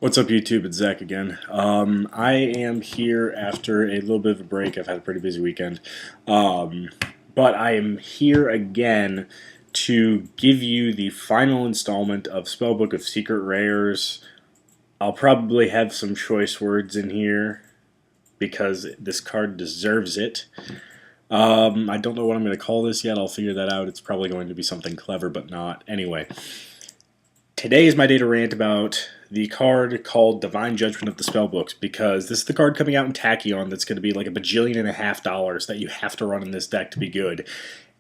What's up, YouTube? It's Zach again. I am here after a little bit of a break. I've had a pretty busy weekend. But I am here again to give you the final installment of Spellbook of Secret Rares. I'll probably have some choice words in here because this card deserves it. I don't know what I'm going to call this yet. I'll figure that out. It's probably going to be something clever, but not. Anyway. Today is my day to rant about the card called Divine Judgment of the Spellbooks, because this is the card coming out in Tachyon that's going to be like $1.5 billion that you have to run in this deck to be good.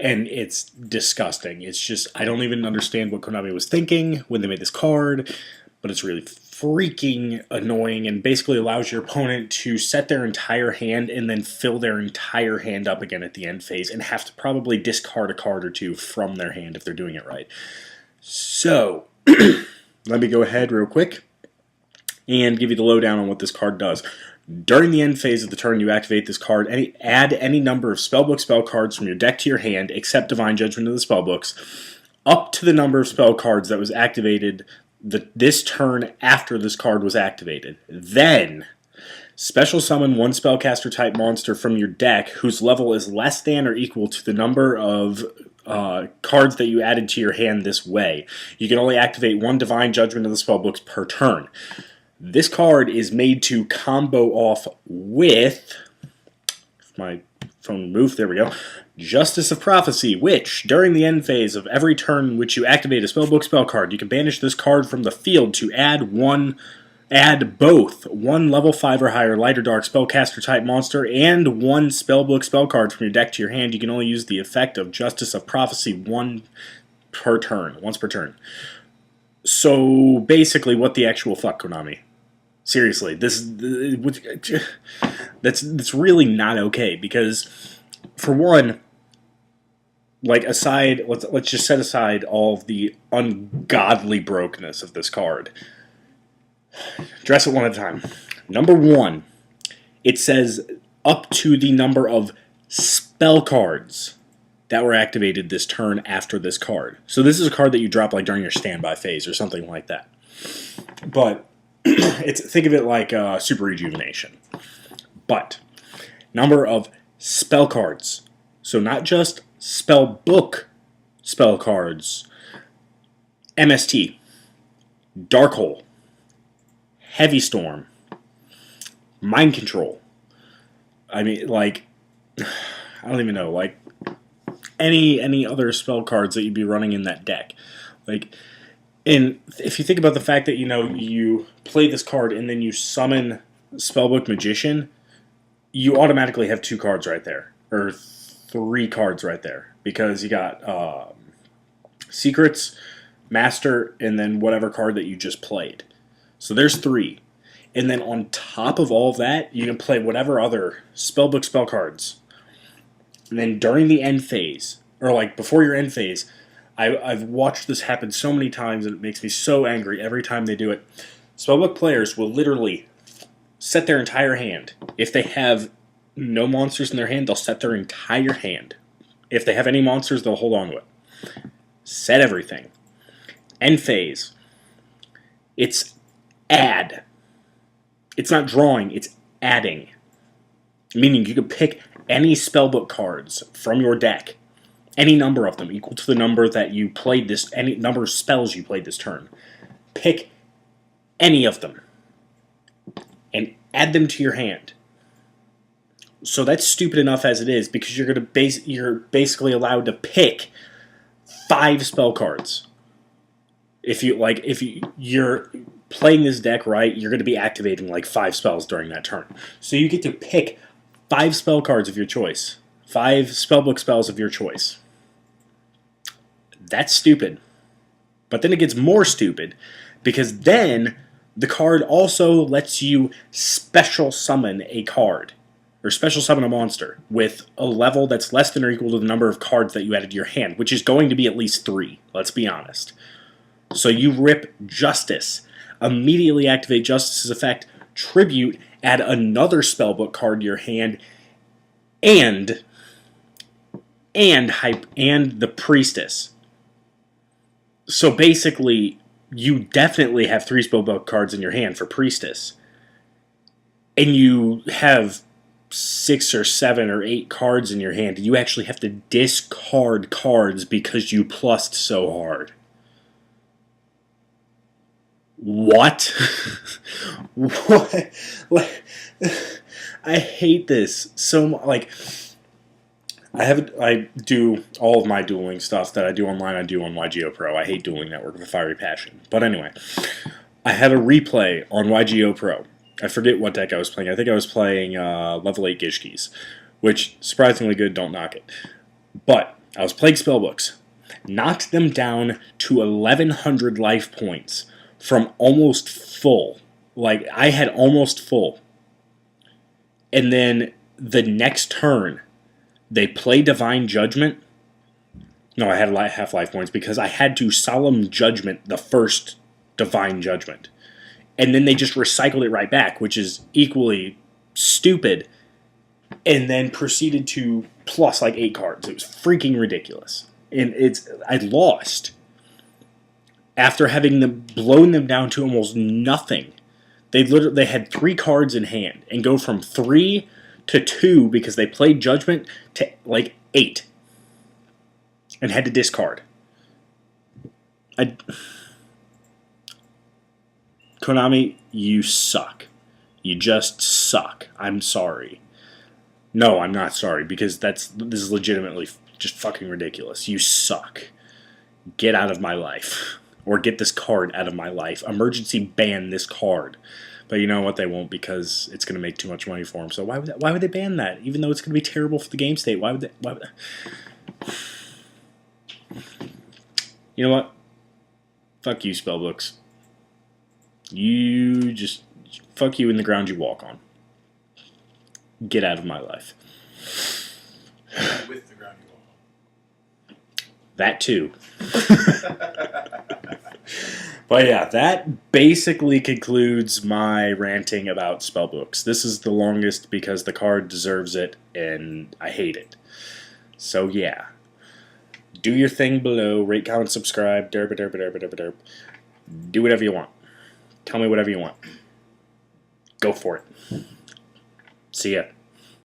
And it's disgusting. It's just, I don't even understand what Konami was thinking when they made this card, but it's really freaking annoying and basically allows your opponent to set their entire hand and then fill their entire hand up again at the end phase and have to probably discard a card or two from their hand if they're doing it right. So, let me go ahead real quick and give you the lowdown on what this card does. During the end phase of the turn, you activate this card. Add any number of Spellbook spell cards from your deck to your hand, except Divine Judgment of the Spellbooks, up to the number of spell cards that was activated this turn after this card was activated. Then, special summon one spellcaster type monster from your deck whose level is less than or equal to the number of cards that you added to your hand this way. You can only activate one Divine Judgment of the Spellbooks per turn. This card is made to combo off with, if my phone moved, there we go, Justice of Prophecy, which, during the end phase of every turn in which you activate a Spellbook spell card, you can banish this card from the field to add both one level 5 or higher light or dark spellcaster type monster and one Spellbook spell card from your deck to your hand. You can only use the effect of Justice of Prophecy once per turn. So basically, what the actual fuck, Konami? Seriously, that's really not okay, because for one, like, let's just set aside all of the ungodly brokenness of this card. Address it one at a time. Number one, it says up to the number of spell cards that were activated this turn after this card. So this is a card that you drop like during your standby phase or something like that. But think of it like Super Rejuvenation. But number of spell cards. So not just Spellbook spell cards. MST, Dark-Hole, Heavy Storm, Mind Control. I mean, like, I don't even know, like, any other spell cards that you'd be running in that deck. Like, and if you think about the fact that, you play this card and then you summon Spellbook Magician, you automatically have 2 cards right there, or 3 cards right there, because you got Secrets, Master, and then whatever card that you just played. So there's 3. And then on top of all of that, you can play whatever other Spellbook spell cards. And then during the end phase, or like before your end phase, I've watched this happen so many times and it makes me so angry every time they do it. Spellbook players will literally set their entire hand. If they have no monsters in their hand, they'll set their entire hand. If they have any monsters, they'll hold on to it. Set everything. End phase. It's add. It's not drawing, it's adding. Meaning you can pick any spellbook cards from your deck, any number of them, equal to the number that you played any number of spells you played this turn. Pick any of them and add them to your hand. So that's stupid enough as it is, because you're basically allowed to pick 5 spell cards. If you're playing this deck right, you're going to be activating like 5 spells during that turn. So you get to pick 5 spell cards of your choice. 5 spellbook spells of your choice. That's stupid. But then it gets more stupid, because then the card also lets you special summon a card, or special summon a monster, with a level that's less than or equal to the number of cards that you added to your hand, which is going to be at least 3, let's be honest. So you rip Justice, immediately activate Justice's effect, Tribute, add another spellbook card to your hand, and the Priestess. So basically, you definitely have 3 Spellbook cards in your hand for Priestess. And you have 6 or 7 or 8 cards in your hand, and you actually have to discard cards because you plussed so hard. What? What? Like, I hate this so much. Like, I do all of my dueling stuff that I do online. I do on YGO Pro. I hate Dueling Network with a fiery passion. But anyway, I had a replay on YGO Pro. I forget what deck I was playing. I think I was playing level 8 Gishkis, which surprisingly good. Don't knock it. But I was playing Spellbooks, knocked them down to 1,100 life points from almost full. Like, I had almost full. And then the next turn, they play Divine Judgment. No, I had half life points because I had to Solemn Judgment the first Divine Judgment. And then they just recycled it right back, which is equally stupid. And then proceeded to plus like 8 cards. It was freaking ridiculous. And I lost. After having blown them down to almost nothing. They had 3 cards in hand and go from 3 to 2 because they played Judgment to like 8 and had to discard. Konami, you suck. You just suck. I'm sorry. No, I'm not sorry because this is legitimately just fucking ridiculous. You suck. Get out of my life. Or get this card out of my life. Emergency ban this card. But you know what? They won't because it's going to make too much money for them. So why would they ban that? Even though it's going to be terrible for the game state. Why would they? You know what? Fuck you, Spellbooks. You just... Fuck you in the ground you walk on. Get out of my life. With the ground you walk on. That too. But yeah, that basically concludes my ranting about Spellbooks. This is the longest because the card deserves it, and I hate it. So yeah. Do your thing below. Rate, comment, subscribe. Derp, derp, derp, derp, derp. Do whatever you want. Tell me whatever you want. Go for it. See ya.